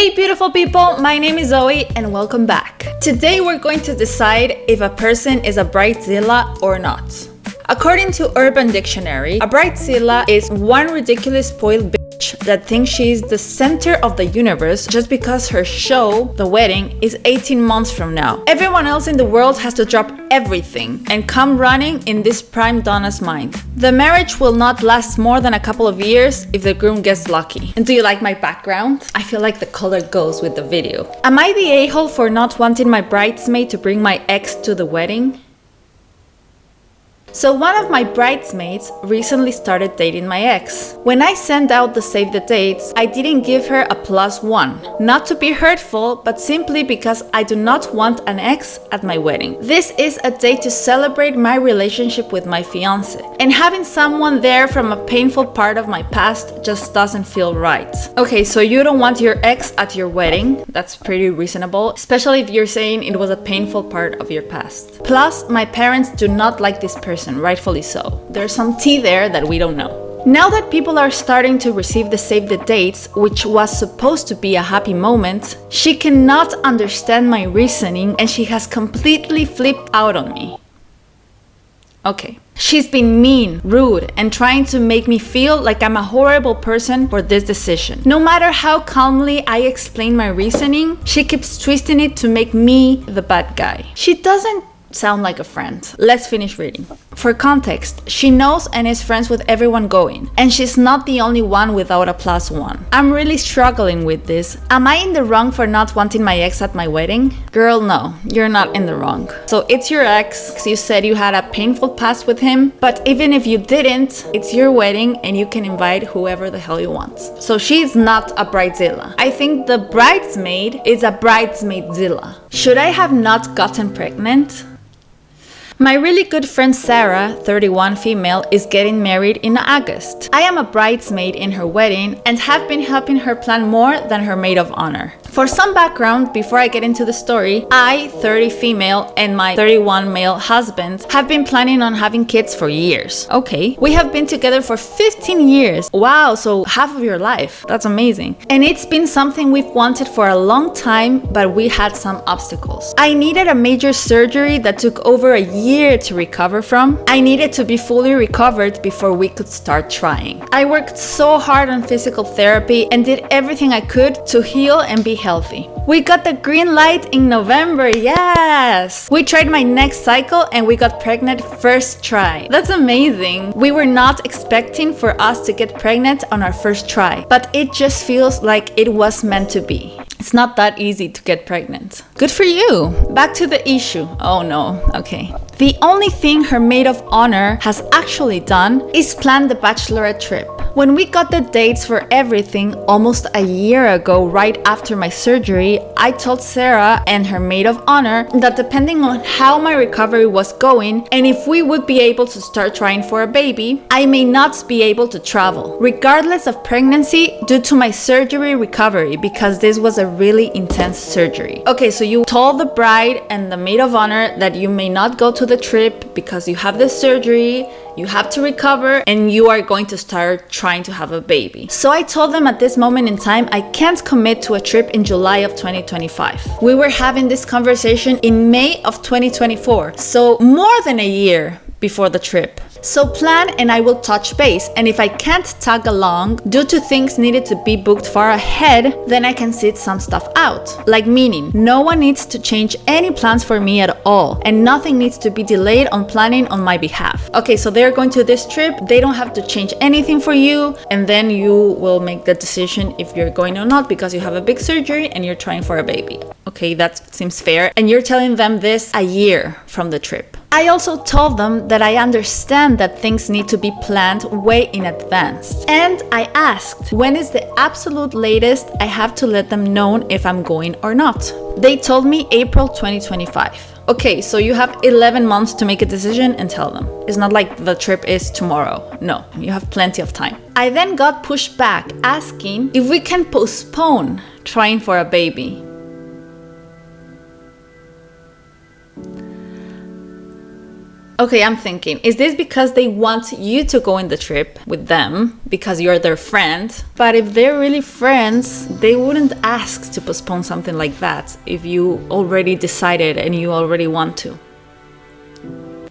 Hey beautiful people, my name is Zoe and welcome back. Today we're going to decide if a person is a bridezilla or not. According to Urban Dictionary, a bridezilla is one ridiculous spoiled bitch that thinks she's the center of the universe just because her show, the wedding, is 18 months from now. Everyone else in the world has to drop everything and come running in this prime donna's mind. The marriage will not last more than a couple of years if the groom gets lucky. And do you like my background? I feel like the color goes with the video. Am I the a-hole for not wanting my bridesmaid to bring my ex to the wedding? So one of my bridesmaids recently started dating my ex. When I sent out the save the dates, I didn't give her a +1. Not to be hurtful, but simply because I do not want an ex at my wedding. This is a day to celebrate my relationship with my fiance. And having someone there from a painful part of my past just doesn't feel right. Okay, so you don't want your ex at your wedding. That's pretty reasonable, especially if you're saying it was a painful part of your past. Plus, my parents do not like this person. Rightfully so. There's some tea there that we don't know. Now that people are starting to receive the save the dates, which was supposed to be a happy moment, she cannot understand my reasoning and she has completely flipped out on me. Okay. She's been mean, rude, and trying to make me feel like I'm a horrible person for this decision. No matter how calmly I explain my reasoning, she keeps twisting it to make me the bad guy. She doesn't sound like a friend. Let's finish reading. For context, she knows and is friends with everyone going, and she's not the only one without a +1. I'm really struggling with this. Am I in the wrong for not wanting my ex at my wedding? Girl, no, you're not in the wrong. So it's your ex, you said you had a painful past with him, but even if you didn't, it's your wedding and you can invite whoever the hell you want. So she's not a bridezilla. I think the bridesmaid is a bridesmaidzilla. Should I have not gotten pregnant? My really good friend Sarah, 31 female, is getting married in August. I am a bridesmaid in her wedding and have been helping her plan more than her maid of honor. For some background, before I get into the story, I, 30 female, and my 31 male husband have been planning on having kids for years. Okay, we have been together for 15 years. Wow, so half of your life. That's amazing. And it's been something we've wanted for a long time, but we had some obstacles. I needed a major surgery that took over a year to recover from. I needed to be fully recovered before we could start trying. I worked so hard on physical therapy and did everything I could to heal and be healthy. We got the green light in November, yes! We tried my next cycle and we got pregnant first try. That's amazing. We were not expecting for us to get pregnant on our first try, but it just feels like it was meant to be. It's not that easy to get pregnant. Good for you. Back to the issue. Oh no, okay. The only thing her maid of honor has actually done is plan the bachelorette trip. When we got the dates for everything almost a year ago, right after my surgery, I told Sarah and her maid of honor that depending on how my recovery was going and if we would be able to start trying for a baby, I may not be able to travel, regardless of pregnancy, due to my surgery recovery, because this was a really intense surgery. Okay, so you told the bride and the maid of honor that you may not go to the trip because you have the surgery, you have to recover, and you are going to start trying to have a baby. So I told them at this moment in time, I can't commit to a trip in July of 2025. We were having this conversation in May of 2024, so more than a year before the trip. So plan and I will touch base, and if I can't tag along due to things needed to be booked far ahead, then I can sit some stuff out. Like meaning, no one needs to change any plans for me at all, and nothing needs to be delayed on planning on my behalf. Okay, so they're going to this trip, they don't have to change anything for you, and then you will make the decision if you're going or not because you have a big surgery and you're trying for a baby. Okay, that seems fair. And you're telling them this a year from the trip. I also told them that I understand that things need to be planned way in advance. And I asked, when is the absolute latest I have to let them know if I'm going or not? They told me April 2025. Okay, so you have 11 months to make a decision and tell them. It's not like the trip is tomorrow. No, you have plenty of time. I then got pushed back asking if we can postpone trying for a baby. Okay, I'm thinking, is this because they want you to go in the trip with them because you're their friend? But if they're really friends, they wouldn't ask to postpone something like that if you already decided and you already want to.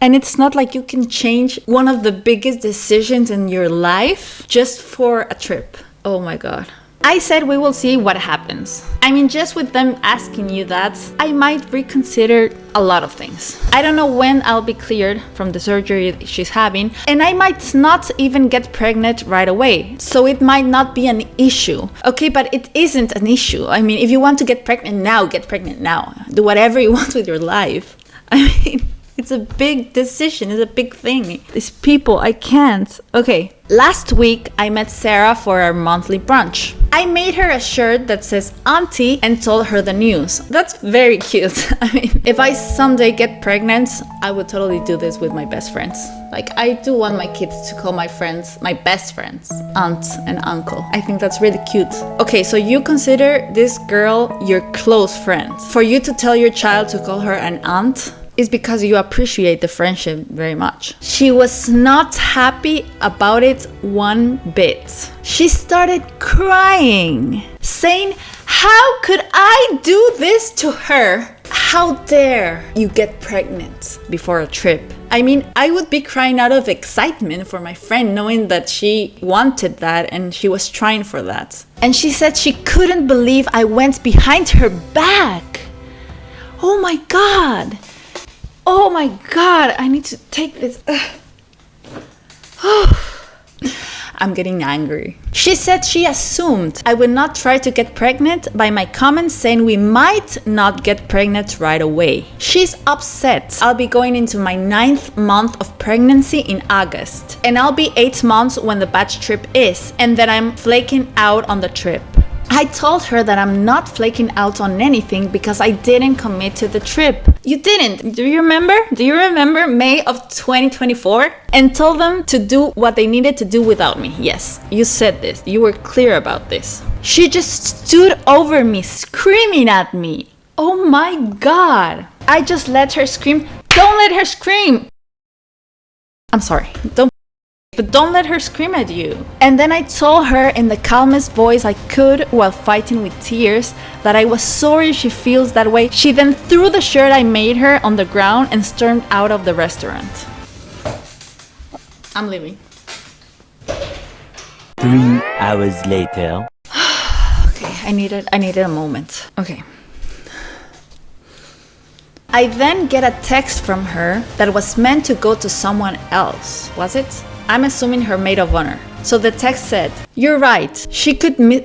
And it's not like you can change one of the biggest decisions in your life just for a trip. Oh my God. I said we will see what happens. I mean, just with them asking you that, I might reconsider a lot of things. I don't know when I'll be cleared from the surgery she's having, and I might not even get pregnant right away. So it might not be an issue. Okay, but it isn't an issue. I mean, if you want to get pregnant now, get pregnant now. Do whatever you want with your life. I mean, it's a big decision. It's a big thing. These people, I can't. Okay. Last week, I met Sarah for our monthly brunch. I made her a shirt that says Auntie and told her the news. That's very cute. I mean, if I someday get pregnant, I would totally do this with my best friends. Like, I do want my kids to call my friends, my best friends, aunt and uncle. I think that's really cute. Okay, so you consider this girl your close friend. For you to tell your child to call her an aunt is because you appreciate the friendship very much. She was not happy about it one bit. She started crying, saying, "How could I do this to her? How dare you get pregnant before a trip?" I mean, I would be crying out of excitement for my friend, knowing that she wanted that and she was trying for that. And she said she couldn't believe I went behind her back. Oh my God. Oh my God, I need to take this. I'm getting angry. She said she assumed I would not try to get pregnant by my comments saying we might not get pregnant right away. She's upset. I'll be going into my 9th month of pregnancy in August, and I'll be 8 months when the batch trip is, and that I'm flaking out on the trip. I told her that I'm not flaking out on anything because I didn't commit to the trip. You didn't. Do you remember? Do you remember May of 2024? And told them to do what they needed to do without me. Yes, you said this. You were clear about this. She just stood over me, screaming at me. Oh my God. I just let her scream. Don't let her scream. I'm sorry. But don't let her scream at you. And then I told her in the calmest voice I could while fighting with tears that I was sorry she feels that way. She then threw the shirt I made her on the ground and stormed out of the restaurant. I'm leaving. 3 hours later. Okay, I needed a moment. Okay. I then get a text from her that was meant to go to someone else. Was it? I'm assuming her maid of honor. So the text said, "You're right. She could miss.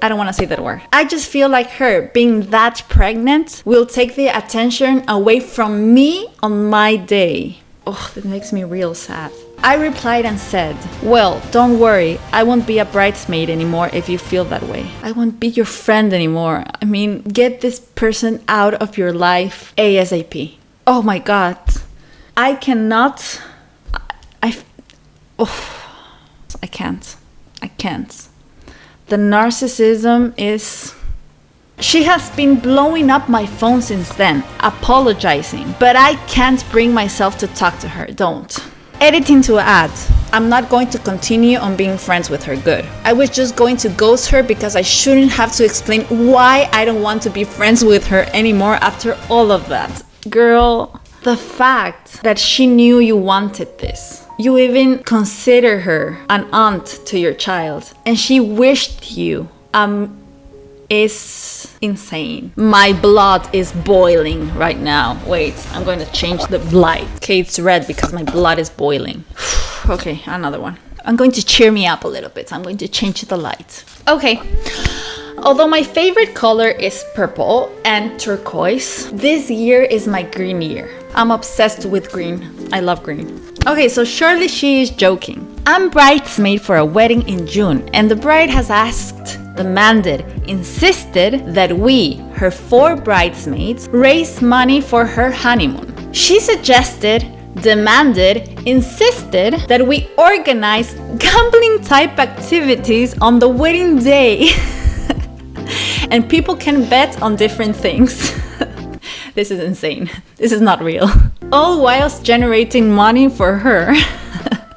I don't want to say that word. I just feel like her being that pregnant will take the attention away from me on my day." Oh, that makes me real sad. I replied and said, "Well, don't worry. I won't be a bridesmaid anymore if you feel that way. I won't be your friend anymore. I mean, get this person out of your life ASAP." Oh my God. I cannot. I can't. The narcissism is... She has been blowing up my phone since then, apologizing, but I can't bring myself to talk to her. Don't. Editing to add, I'm not going to continue on being friends with her. Good. I was just going to ghost her because I shouldn't have to explain why I don't want to be friends with her anymore after all of that. Girl, the fact that she knew you wanted this, you even consider her an aunt to your child, and she wished you, is insane. My blood is boiling right now. Wait, I'm going to change the light. Okay, it's red because my blood is boiling. Okay, another one. I'm going to cheer me up a little bit. I'm going to change the light. Okay. Although my favorite color is purple and turquoise, this year is my green year. I'm obsessed with green. I love green. Okay, so surely she is joking. I'm bridesmaid for a wedding in June, and the bride has asked, demanded, insisted that we, her 4 bridesmaids, raise money for her honeymoon. She suggested, demanded, insisted that we organize gambling type activities on the wedding day. And people can bet on different things. This is insane. This is not real. All whilst generating money for her.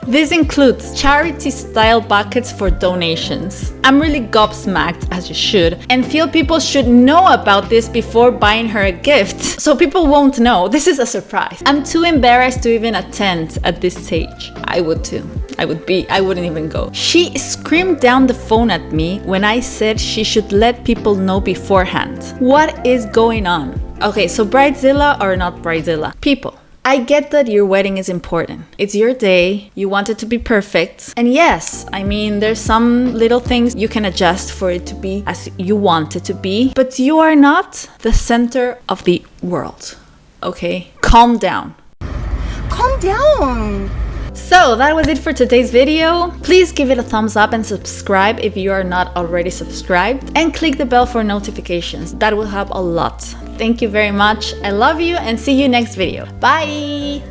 This includes charity-style buckets for donations. I'm really gobsmacked, as you should, and feel people should know about this before buying her a gift, so people won't know. This is a surprise. I'm too embarrassed to even attend at this stage. I would too. I wouldn't even go. She screamed down the phone at me when I said she should let people know beforehand. What is going on? Okay, so Bridezilla or not Bridezilla? People. I get that your wedding is important. It's your day, you want it to be perfect. And yes, I mean, there's some little things you can adjust for it to be as you want it to be, but you are not the center of the world, okay? Calm down. Calm down. So that was it for today's video. Please give it a thumbs up and subscribe if you are not already subscribed, and click the bell for notifications. That will help a lot. Thank you very much. I love you and see you next video. Bye!